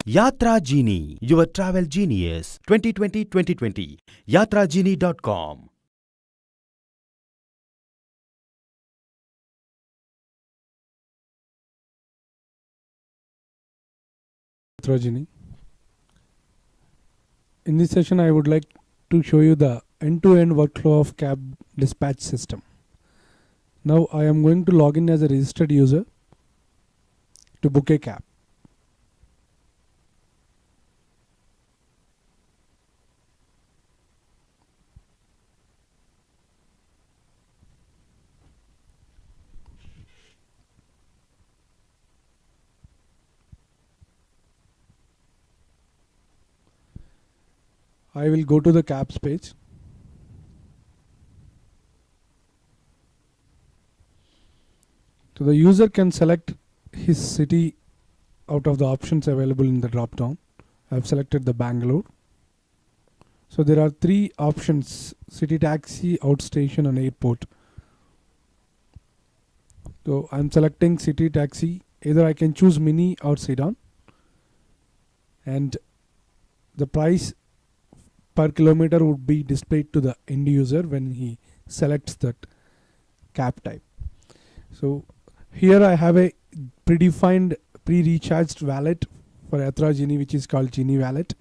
Yatra Genie, your travel genius. 2020-2020. YatraGenie.com. Yatra Genie. In this session, I would like to show you the end-to-end workflow of cab dispatch system. Now I am going to log in as a registered user to book a cab. I will go to the cabs page. So the user can select his city out of the options available in the drop down. I have selected the Bangalore. So there are three options: city taxi, outstation and airport. So I'm selecting city taxi. Either I can choose mini or sedan, and the price per kilometer would be displayed to the end user when he selects that cab type. So here I have a predefined pre-recharged wallet for Yatra Genie, which is called Genie Wallet.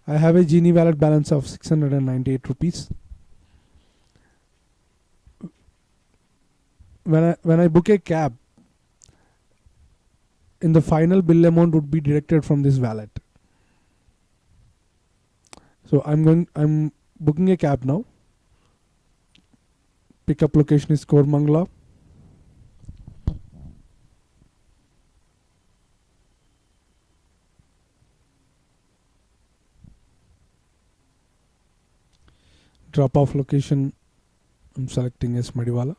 I have a Genie Wallet balance of 698 rupees. When I book a cab, in the final bill amount would be deducted from this wallet. So I'm booking a cab now. Pickup location is Kormangala. Drop off location, I'm selecting as Madiwala.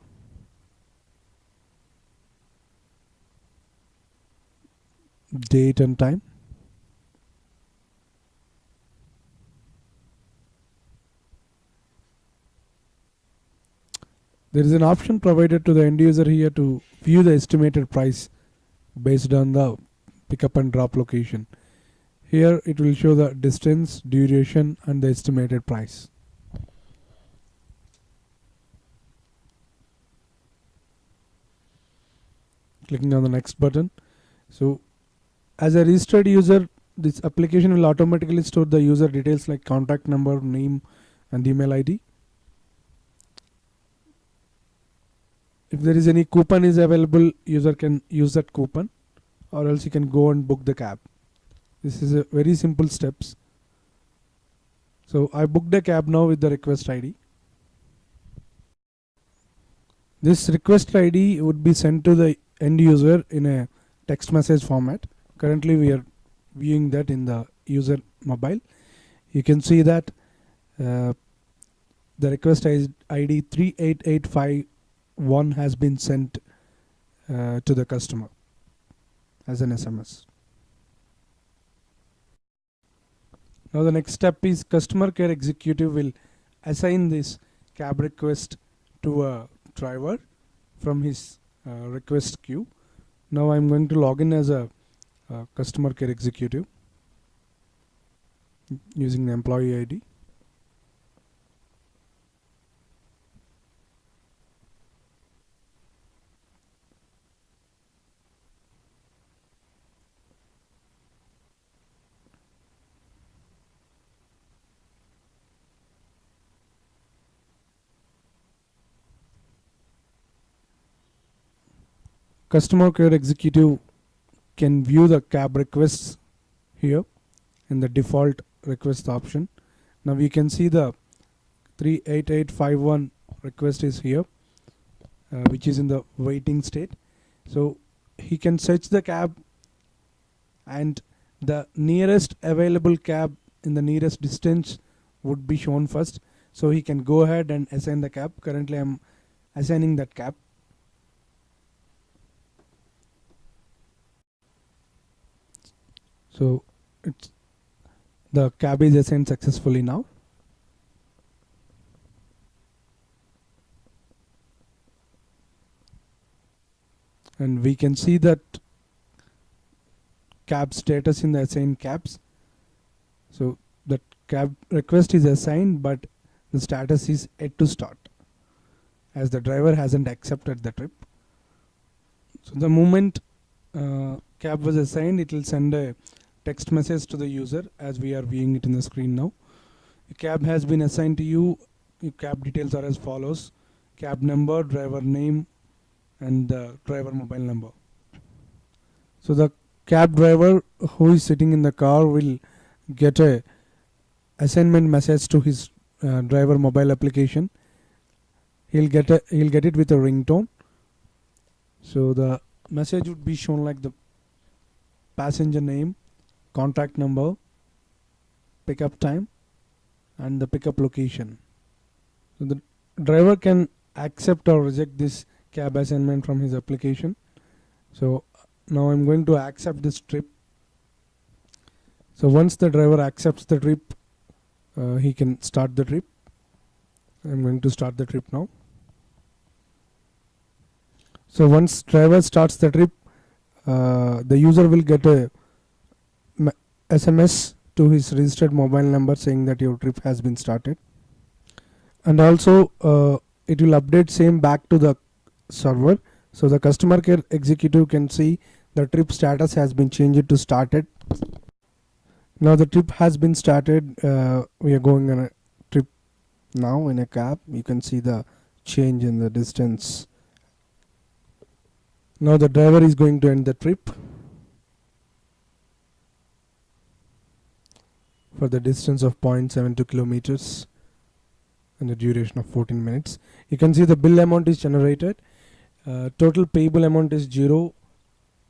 Date and time. There is an option provided to the end user here to view the estimated price based on the pickup and drop location. Here it will show the distance, duration and the estimated price. Clicking on the next button. So as a registered user, this application will automatically store the user details like contact number, name and email ID. If there is any coupon is available, user can use that coupon, or else you can go and book the cab. This is a very simple steps. So I booked a cab now with the request ID. This request ID would be sent to the end user in a text message format. Currently we are viewing that in the user mobile. You can see that the request ID 38851 has been sent to the customer as an SMS. Now the next step is customer care executive will assign this cab request to a driver from his request queue. Now I'm going to log in as a customer care executive using the employee ID. Customer care executive can view the cab requests here in the default request option. Now we can see the 38851 request is here, which is in the waiting state. So he can search the cab and the nearest available cab in the nearest distance would be shown first. So he can go ahead and assign the cab. Currently I'm assigning that cab. So the cab is assigned successfully now. And we can see that cab status in the assigned cabs. So the cab request is assigned, but the status is yet to start, as the driver hasn't accepted the trip. So the moment cab was assigned, it will send a text message to the user, as we are viewing it in the screen now. A cab has been assigned to you. Your cab details are as follows: cab number, driver name, and the driver mobile number. So the cab driver who is sitting in the car will get a assignment message to his driver mobile application. He'll get it with a ringtone. So the message would be shown like the passenger name, contact number, pickup time, and the pickup location. So the driver can accept or reject this cab assignment from his application. So now I'm going to accept this trip. So once the driver accepts the trip, he can start the trip. I'm going to start the trip now. So once driver starts the trip, the user will get a SMS to his registered mobile number saying that your trip has been started, and also it will update same back to the server, so the customer care executive can see the trip status has been changed to started. Now the trip has been started. We are going on a trip now in a cab. You can see the change in the distance. Now the driver is going to end the trip for the distance of 0.72 kilometers and the duration of 14 minutes. You can see the bill amount is generated. Total payable amount is 0.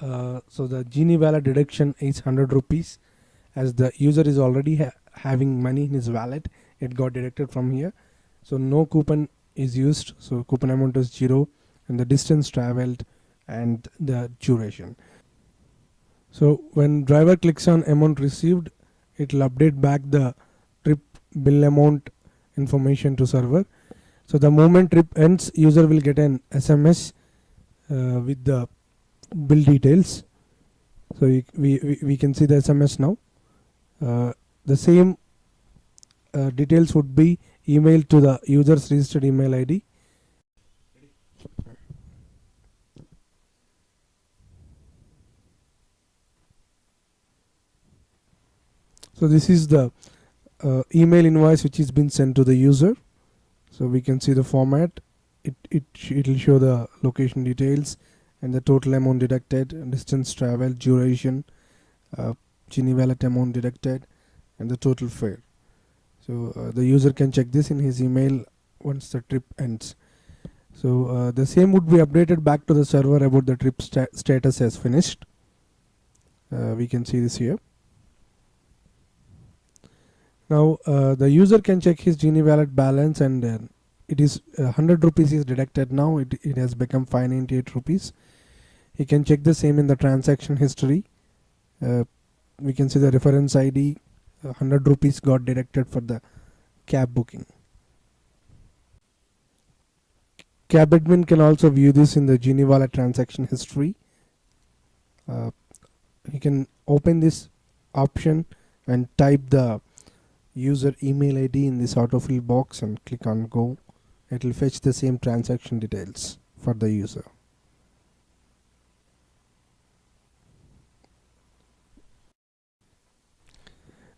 So the Genie wallet deduction is 100 rupees. As the user is already having money in his wallet, it got deducted from here. So no coupon is used. So coupon amount is 0, and the distance traveled and the duration. So when driver clicks on amount received, it will update back the trip bill amount information to server. So the moment trip ends, user will get an SMS with the bill details. So we can see the SMS now. The same details would be emailed to the user's registered email ID. So this is the email invoice which has been sent to the user. So we can see the format. It will show the location details and the total amount deducted, distance travel, duration, Genie wallet amount deducted, and the total fare. So the user can check this in his email once the trip ends. So the same would be updated back to the server about the trip status has finished. We can see this here. Now the user can check his Genie wallet balance, and it is 100 rupees is deducted now. It has become 598 rupees. He can check the same in the transaction history. We can see the reference ID, 100 rupees got deducted for the cab booking. Cab admin can also view this in the Genie wallet transaction history. He can open this option and type the user email ID in this autofill box and click on go. It will fetch the same transaction details for the user.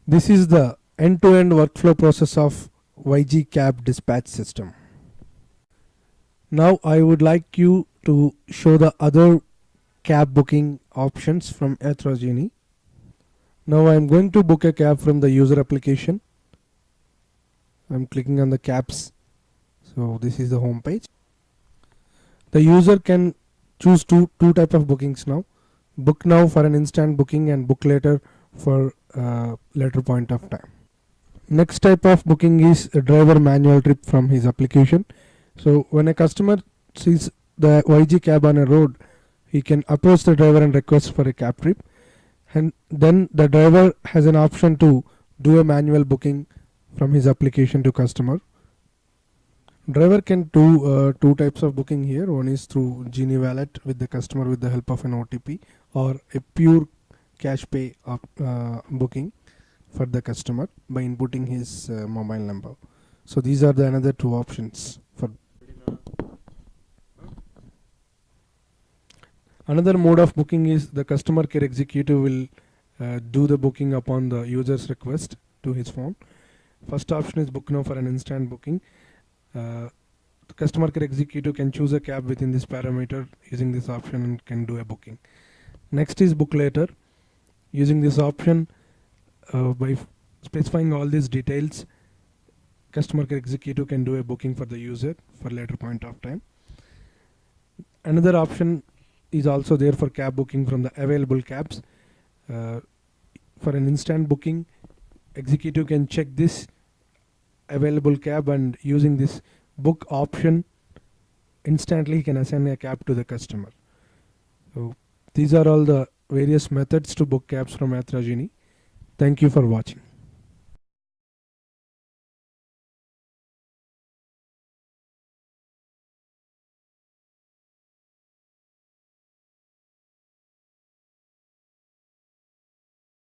This is the end-to-end workflow process of YG cab dispatch system. Now I would like you to show the other cab booking options from Yatra Genie. Now I am going to book a cab from the user application. I am clicking on the cabs. So this is the home page. The user can choose two type of bookings now. Book now for an instant booking and book later for later point of time. Next type of booking is a driver manual trip from his application. So when a customer sees the YG cab on a road, he can approach the driver and request for a cab trip, and then the driver has an option to do a manual booking from his application to customer. Driver can do two types of booking here. One is through Genie wallet with the customer with the help of an OTP, or a pure cash pay booking for the customer by inputting his mobile number. So these are the another two options. For another mode of booking is the customer care executive will do the booking upon the user's request to his phone. First option is book now for an instant booking. The customer care executive can choose a cab within this parameter using this option and can do a booking. Next is book later. Using this option, by specifying all these details, customer care executive can do a booking for the user for later point of time. Another option is also there for cab booking from the available cabs. For an instant booking, executive can check this available cab, and using this book option, instantly he can assign a cab to the customer. So these are all the various methods to book cabs from Yatra Genie. Thank you for watching.